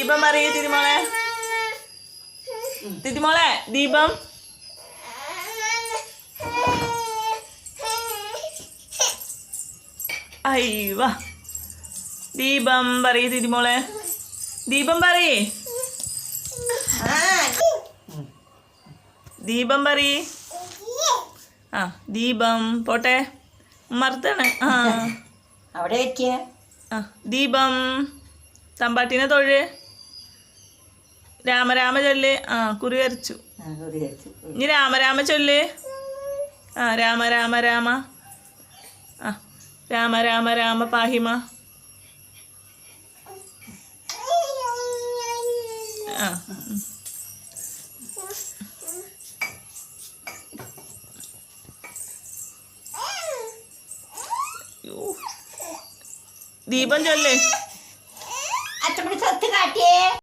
ദീപം പറയ് തിരുമോളെ. തിരുമോളെ ദീപം. അയ്യവ ദീപം പറയ് തിരുമോളെ. ദീപം പറയ്. ദീപം പറയ്. ആ ദീപം പോട്ടെ മറുത്താണ്. ആ അവിടെ വെക്കുക. ആ ദീപം തമ്പാട്ടിനെ തൊഴ്. രാമരാമ ചൊല്ല്. ആ കുറി വരച്ചു. ഇനി രാമരാമ ചൊല്ല്. ആ രാമ രാമ രാമ. ആ രാമ രാമ രാമ പാഹിമ. ആ ദീപം ചൊല്ല്.